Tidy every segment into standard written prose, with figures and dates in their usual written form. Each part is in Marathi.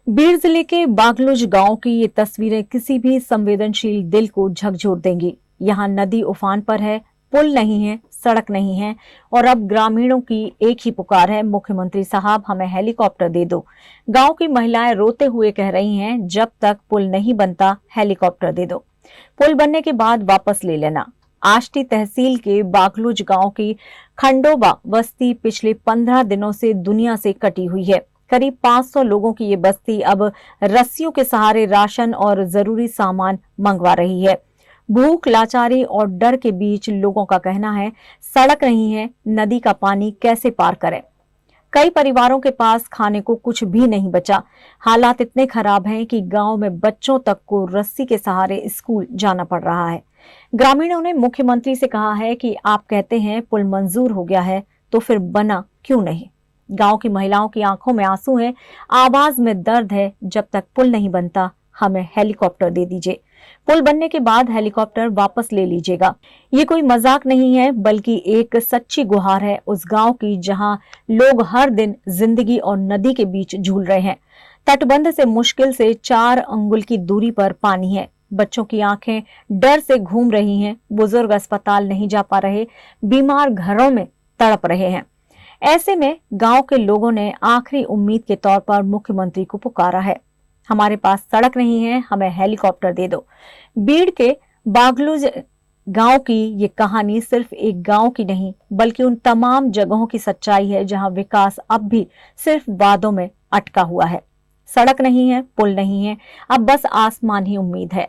बीड़ जिले के बागलुज गांव की ये तस्वीरें किसी भी संवेदनशील दिल को झकझोर देंगी। यहाँ नदी उफान पर है, पुल नहीं है, सड़क नहीं है और अब ग्रामीणों की एक ही पुकार है, मुख्यमंत्री साहब हमें हेलीकॉप्टर दे दो। गांव की महिलाएं रोते हुए कह रही हैं, जब तक पुल नहीं बनता हेलीकॉप्टर दे दो। पुल बनने के बाद वापस ले लेना। आष्टी तहसील के बागलुज गांव की खंडोबा बस्ती पिछले 15 दिनों से दुनिया से कटी हुई है। करीब 500 लोगों की ये बस्ती अब रस्सियों के सहारे राशन और जरूरी सामान मंगवा रही है। भूख, लाचारी और डर के बीच लोगों का कहना है, सड़क नहीं है, नदी का पानी कैसे पार करें। कई परिवारों के पास खाने को कुछ भी नहीं बचा। हालात इतने खराब हैं कि गांव में बच्चों तक को रस्सी के सहारे स्कूल जाना पड़ रहा है। ग्रामीणों ने मुख्यमंत्री से कहा है कि आप कहते हैं पुल मंजूर हो गया है, तो फिर बना क्यों नहीं। गांव की महिलाओं की आंखों में आंसू हैं, आवाज में दर्द है। जब तक पुल नहीं बनता हमें हेलीकॉप्टर दे दीजिए। पुल बनने के बाद हेलीकॉप्टर वापस ले लीजिएगा। ये कोई मजाक नहीं है, बल्कि एक सच्ची गुहार है उस गांव की जहां लोग हर दिन जिंदगी और नदी के बीच झूल रहे हैं। तटबंध से मुश्किल से 4 अंगुल की दूरी पर पानी है। बच्चों की आंखें डर से घूम रही हैं, बुजुर्ग अस्पताल नहीं जा पा रहे, बीमार घरों में तड़प रहे हैं। ऐसे में गांव के लोगों ने आखिरी उम्मीद के तौर पर मुख्यमंत्री को पुकारा है, हमारे पास सड़क नहीं है, हमें हेलीकॉप्टर दे दो। बीड़ के बागलुज गांव की ये कहानी सिर्फ एक गांव की नहीं, बल्कि उन तमाम जगहों की सच्चाई है जहां विकास अब भी सिर्फ वादों में अटका हुआ है। सड़क नहीं है, पुल नहीं है, अब बस आसमान ही उम्मीद है।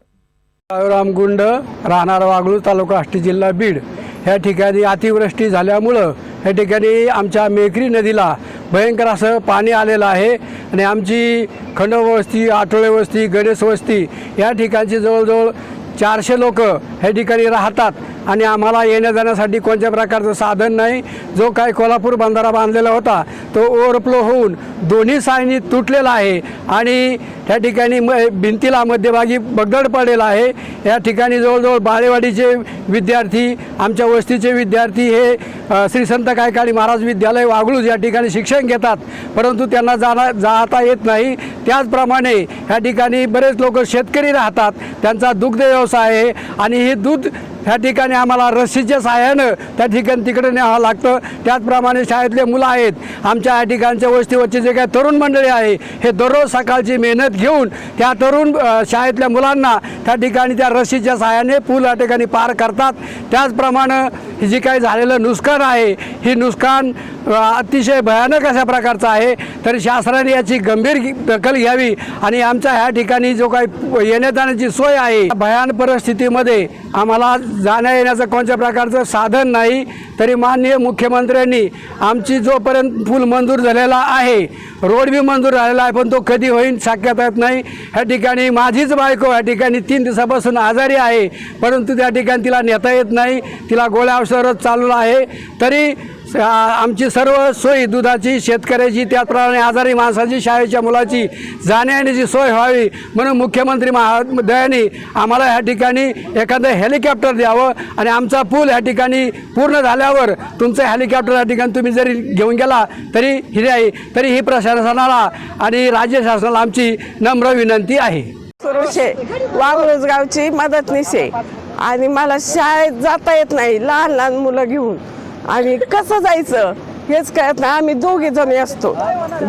राम गुंड, राहणार वागलूज, तालुका आष्टी, जिल्हा बीड या ठिकाणी अतिवृष्टी झाल्यामुळं या ठिकाणी आमच्या मेकरी नदीला भयंकर असं पाणी आलेलं आहे आणि आमची खंडोबा वस्ती, आठवळे वस्ती, गणेश वस्ती या ठिकाणची जवळजवळ 400 लोक या ठिकाणी राहतात आणि आम्हाला येण्या जाण्यासाठी कोणत्या प्रकारचं साधन नाही। जो काय कोल्हापूर बंधारा बांधलेला होता तो ओव्हरफ्लो होऊन दोन्ही साईडनी तुटलेला आहे आणि त्या ठिकाणी भिंतीला मध्यभागी दगड पडलेला आहे। या ठिकाणी जवळजवळ बाळेवाडीचे विद्यार्थी, आमच्या वस्तीचे विद्यार्थी हे श्री संत कायकाडी महाराज विद्यालय वागलूज या ठिकाणी शिक्षण घेतात, परंतु त्यांना जाता येत नाही। त्याचप्रमाणे या ठिकाणी बरेच लोक शेतकरी राहतात, त्यांचा दुग्ध व्यवसाय आहे आणि हे दूध या ठिकाणी आम्हाला रस्सीच्या सहाय्यानं त्या ठिकाणी तिकडे न्यावं लागतं। त्याचप्रमाणे शाळेतले मुलं आहेत, आमच्या या ठिकाणच्या वस्तीवरचे जे काही तरुण मंडळी आहे हे दररोज सकाळची मेहनत घेऊन त्या तरुण शाळेतल्या मुलांना त्या ठिकाणी त्या रस्सीच्या सहाय्याने पूल या ठिकाणी पार करतात। त्याचप्रमाणे हे जे काही झालेलं नुकसान आहे, हे नुकसान अतिशय भयानक अशा प्रकारचं आहे, तर शासनाने याची गंभीर दखल घ्यावी आणि आमच्या ह्या ठिकाणी जो काही येण्या जाण्याची सोय आहे, भयान परिस्थितीमध्ये आम्हाला जाण्या येण्याचं कोणत्या प्रकारचं साधन नाही, तरी माननीय मुख्यमंत्र्यांनी आमची जोपर्यंत पूल मंजूर झालेला आहे, रोड बी मंजूर झालेला आहे, पण तो कधी होईल शक्यता येत नाही। ह्या ठिकाणी माझीच बायको या ठिकाणी 3 दिवसापासून आजारी आहे, परंतु त्या ठिकाणी तिला नेता येत नाही, तिला गोळ्या औषध चालू आहे। तरी आमची सर्व सोयी दुधाची, शेतकऱ्याची, त्याचप्रमाणे आजारी माणसाची, शाळेच्या मुलाची जाण्या येण्याची सोय व्हावी म्हणून मुख्यमंत्री महोदयांनी आम्हाला ह्या ठिकाणी एखादं हेलिकॉप्टर द्यावं आणि आमचा पूल ह्या ठिकाणी पूर्ण झाल्यावर तुमचं हेलिकॉप्टर या ठिकाणी तुम्ही जरी घेऊन गेला तरी ही प्रशासनाला आणि राज्य शासनाला आमची नम्र विनंती आहे। सुरुशे वागलूज गावची मदतनीस आहे आणि मला शाळेत जाता येत नाही, लहान लहान मुलं घेऊन आणि कसं जायचं हेच कळत नाही। आम्ही 2 जण असतो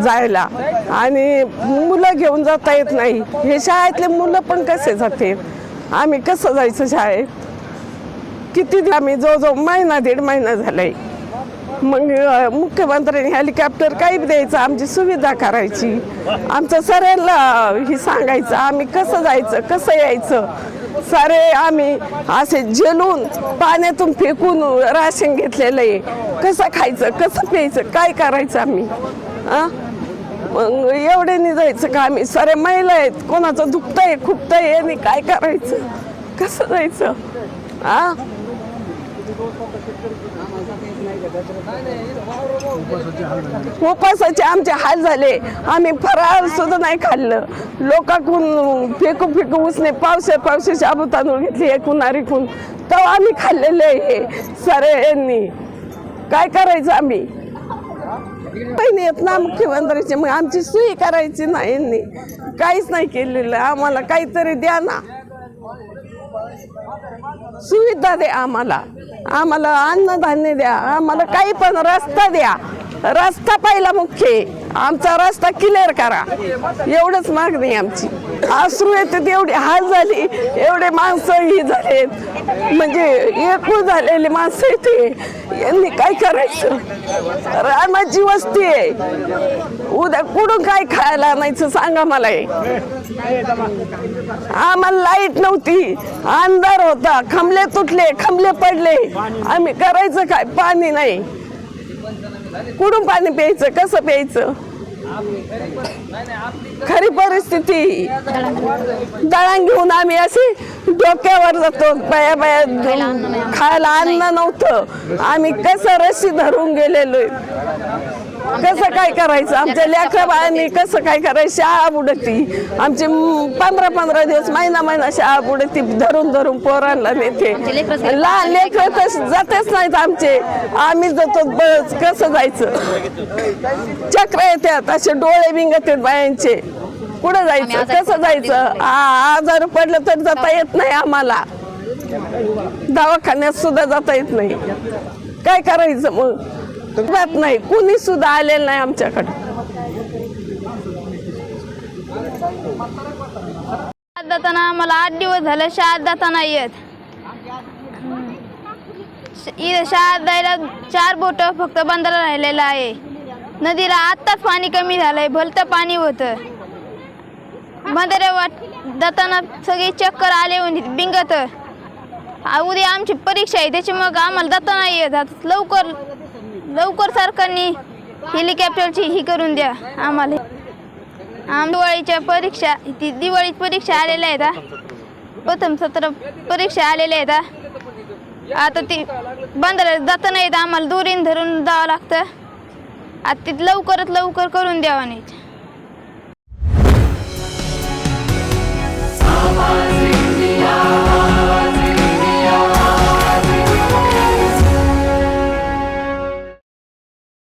जायला आणि मुलं घेऊन जाता येत नाही। हे शाळेतले मुलं पण कसे जाते, आम्ही कसं जायचं शाळेत। किती आम्ही जवळजवळ महिना 1.5 महिना झालाय। मग मुख्यमंत्र्यांनी हेलिकॉप्टर काही द्यायचं, आमची सुविधा करायची, आमचं सगळ्यांना ही सांगायचं आम्ही कसं जायचं कसं यायचं। सारे आम्ही असे झेलून पाण्यातून फेकून राशन घेतलेलं आहे, कसं खायचं कसं प्यायचं काय करायचं आम्ही। मग एवढे नाही जायचं का आम्ही, सारे महिला आहेत, कोणाचं दुखतंय खुपतंय आणि काय करायचं कसं जायचं। उपासाचे आमचे हाल झाले, आम्ही फराळ सुद्धा नाही खाल्लं। लोकांकडून फेकू उसने पावसाचे शाबू तांदूळ घेतले एकूण आरीकून, तेव्हा आम्ही खाल्लेले हे सारे यांनी। काय करायचं आम्ही। पहिने येत ना मुख्यमंत्र्याचे, मग आमची सोयी करायची नाही यांनी, काहीच नाही केलेलं. आम्हाला काहीतरी द्या ना, सुविधा द्या आम्हाला, आम्हाला अन्नधान्य द्या, आम्हाला काही पण रस्ता द्या. रस्ता पहिला मुख्य आहे, आमचा रस्ता क्लिअर करा, एवढंच मागणी आमची. अश्रू येतात, एवढी हाल झाली, एवढे माणसं ही झालेत, म्हणजे एकूण झालेली माणसं इथे, यांनी काय करायचं? रामाची वस्ती आहे, उद्या कुठून काय खायला आणायचं सांगा मला. आम्हाला लाईट नव्हती, अंधार होता, खंबले तुटले, खंबले पडले, आम्ही करायचं काय? पाणी नाही, कुठून पाणी प्यायचं, कसं प्यायचं? खरी परिस्थिती. दळण घेऊन आम्ही असे डोक्यावर जातो, बाया बाया खायला अन्न नव्हतं, आम्ही कसं रस्सी धरून गेलेलो, कसं काय करायचं? आमच्या लेकरं बाळांनी कसं काय करायचं? शाळा बुडती आमची, 15-15 दिवस, महिना शाळा बुडती, धरून धरून पोरांना नेते. लहान लेकरं तर जातेच नाहीत आमचे, आम्ही जातो, बस कसं जायचं? चक्र येतात, असे डोळे बिंगत आहेत बायांचे, कुठं जायचं, कसं जायचं? आजार पडलं तर जाता येत नाही आम्हाला, दवाखान्यात सुद्धा जाता येत नाही. काय करायचं मग? जात नाही, कुणी सुद्धा आलेलं नाही आमच्याकडे. जाताना आम्हाला 8 दिवस झाले शाळेत जाता नाही येत. इथे शाळेत जायला 4 बोट फक्त बंधारा राहिलेला आहे. नदीला आत्ताच पाणी कमी झालंय, भलतं पाणी होतं. बंधाऱ्यावर जाताना सगळी चक्कर आले म्हणजे बिंगत. उद्या आमची परीक्षा आहे, त्याच्यामुळे आम्हाला जाता नाही येत. लवकर सरकारने हेलिकॉप्टरची ही करून द्या आम्हाला. दिवाळीच्या परीक्षा, दिवाळीत परीक्षा आलेल्या आहेत, प्रथम सत्र परीक्षा आलेल्या आहेत. आता ती बंधाऱ्यात जाता नाही येत, आम्हाला दोरीन धरून जावं लागतं. आता ती लवकरात लवकर करून द्यावं नाही.